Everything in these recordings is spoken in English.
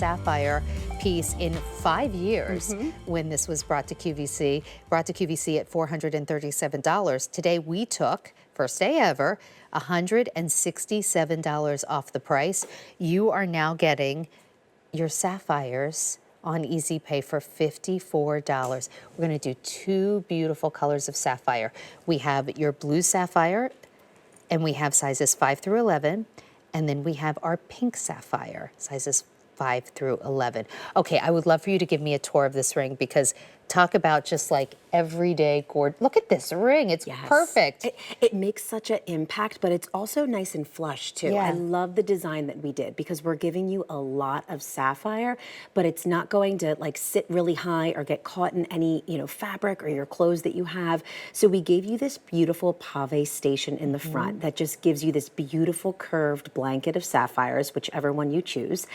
Sapphire piece in 5 years when this was brought to QVC at $437. Today we took, first day ever, $167 off the price. You are now getting your sapphires on Easy Pay for $54. We're going to do two beautiful colors of sapphire. We have your blue sapphire, and we have sizes 5 through 11, and then we have our pink sapphire, sizes 5 through 11. Okay, I would love for you to give me a tour of this ring, because talk about just like everyday gorgeous. Look at this ring, it's perfect. It makes such an impact, but it's also nice and flush too. Yeah. I love the design that we did, because we're giving you a lot of sapphire, but it's not going to like sit really high or get caught in any, fabric or your clothes that you have. So we gave you this beautiful pave station in the front that just gives you this beautiful curved blanket of sapphires, whichever one you choose.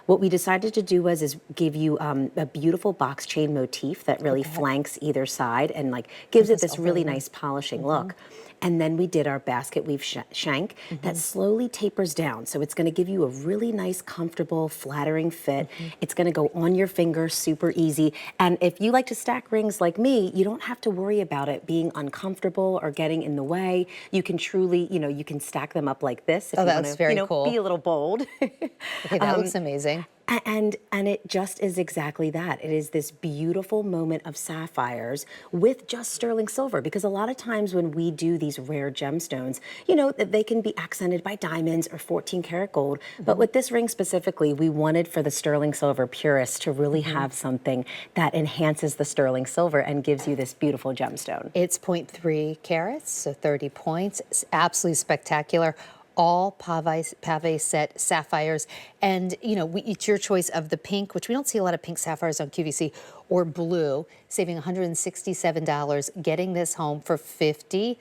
What we decided to do was give you a beautiful box chain motif that really flanks either side and like gives it this really nice polishing look. And then we did our basket weave shank that slowly tapers down. So it's going to give you a really nice, comfortable, flattering fit. It's going to go on your finger super easy. And if you like to stack rings like me, you don't have to worry about it being uncomfortable or getting in the way. You can truly, you can stack them up like this if you want to, cool. be a little bold. Okay, that looks amazing. And it just is exactly that. It is this beautiful moment of sapphires with just sterling silver, because a lot of times when we do these rare gemstones, they can be accented by diamonds or 14 karat gold. But with this ring specifically, we wanted for the sterling silver purists to really have something that enhances the sterling silver and gives you this beautiful gemstone. It's 0.3 carats, so 30 points. It's absolutely spectacular. All pave set sapphires, and it's your choice of the pink, which we don't see a lot of pink sapphires on QVC, or blue, saving $167, getting this home for $54.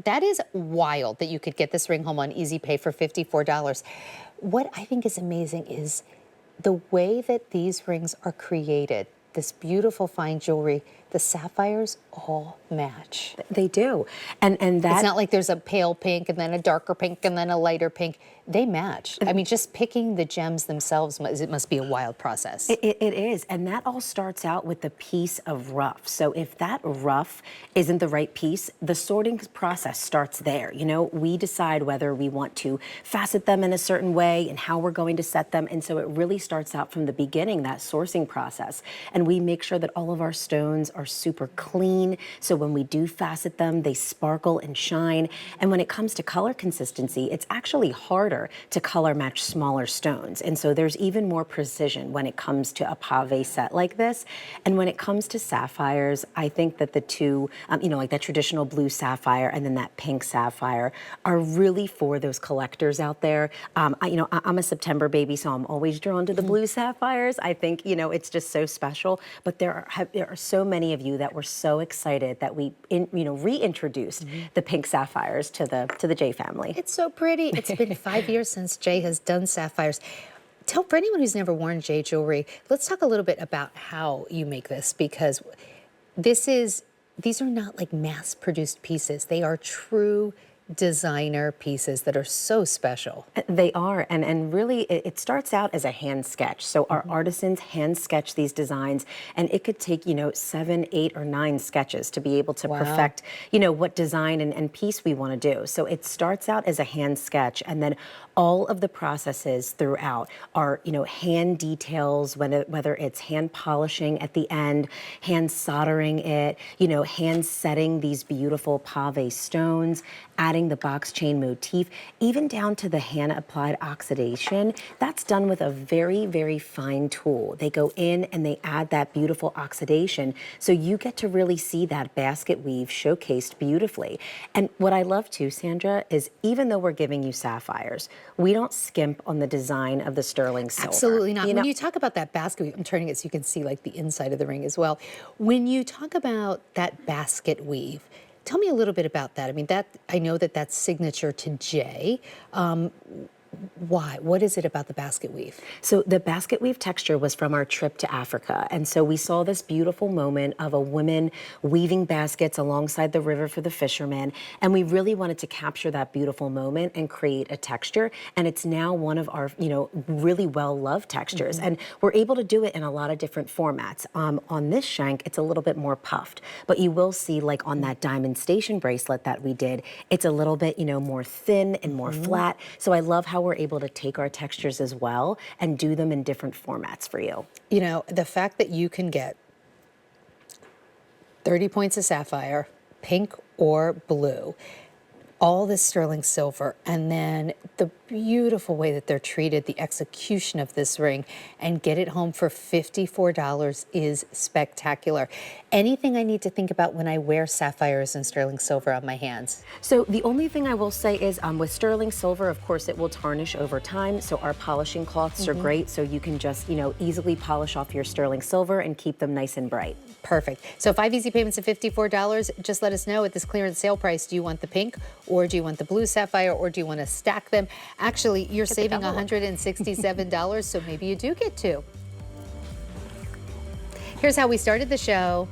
That is wild that you could get this ring home on Easy Pay for $54. What I think is amazing is the way that these rings are created. This beautiful fine jewelry, the sapphires all match. They do. And that, it's not like there's a pale pink and then a darker pink and then a lighter pink. They match. I mean, just picking the gems themselves, it must be a wild process. It is. And that all starts out with the piece of rough. So if that rough isn't the right piece, the sorting process starts there. We decide whether we want to facet them in a certain way and how we're going to set them. And so it really starts out from the beginning, that sourcing process. And we make sure that all of our stones are super clean. So when we do facet them, they sparkle and shine. And when it comes to color consistency, it's actually harder to color match smaller stones. And so there's even more precision when it comes to a pave set like this. And when it comes to sapphires, I think that the two, like that traditional blue sapphire and then that pink sapphire are really for those collectors out there. I'm a September baby, so I'm always drawn to the blue sapphires. I think, it's just so special. But there are so many of you that were so excited that we, reintroduced the pink sapphires to the J family. It's so pretty. It's been 5 years since Jay has done sapphires. For anyone who's never worn Jay jewelry, let's talk a little bit about how you make this, because these are not like mass-produced pieces. They are true designer pieces that are so special. They are, and really it starts out as a hand sketch. So our artisans hand sketch these designs, and it could take 7, 8, or 9 sketches to be able to perfect what design and piece we want to do. So it starts out as a hand sketch, and then all of the processes throughout are hand details, whether it's hand polishing at the end, hand soldering it, hand setting these beautiful pave stones, adding the box chain motif, even down to the hand applied oxidation. That's done with a very, very fine tool. They go in and they add that beautiful oxidation, so you get to really see that basket weave showcased beautifully. And what I love too, Sandra, is even though we're giving you sapphires, we don't skimp on the design of the sterling silver. Absolutely not. When you talk about that basket weave, I'm turning it so you can see like the inside of the ring as well. When you talk about that basket weave, tell me a little bit about that. I mean, I know that that's signature to Jay. Why? What is it about the basket weave? So the basket weave texture was from our trip to Africa. And so we saw this beautiful moment of a woman weaving baskets alongside the river for the fishermen. And we really wanted to capture that beautiful moment and create a texture. And it's now one of our, really well-loved textures. And we're able to do it in a lot of different formats. On this shank, it's a little bit more puffed, but you will see like on that diamond station bracelet that we did, it's a little bit, more thin and more flat. So I love how we're able to take our textures as well and do them in different formats for you. The fact that you can get 30 points of sapphire, pink or blue, all this sterling silver, and then the beautiful way that they're treated, the execution of this ring, and get it home for $54 is spectacular. Anything I need to think about when I wear sapphires and sterling silver on my hands? So the only thing I will say is with sterling silver, of course, it will tarnish over time. So our polishing cloths are great. So you can just, easily polish off your sterling silver and keep them nice and bright. Perfect. So 5 easy payments of $54. Just let us know at this clearance sale price. Do you want the pink, or do you want the blue sapphire, or do you want to stack them? Actually, you're saving $167, so maybe you do get two. Here's how we started the show.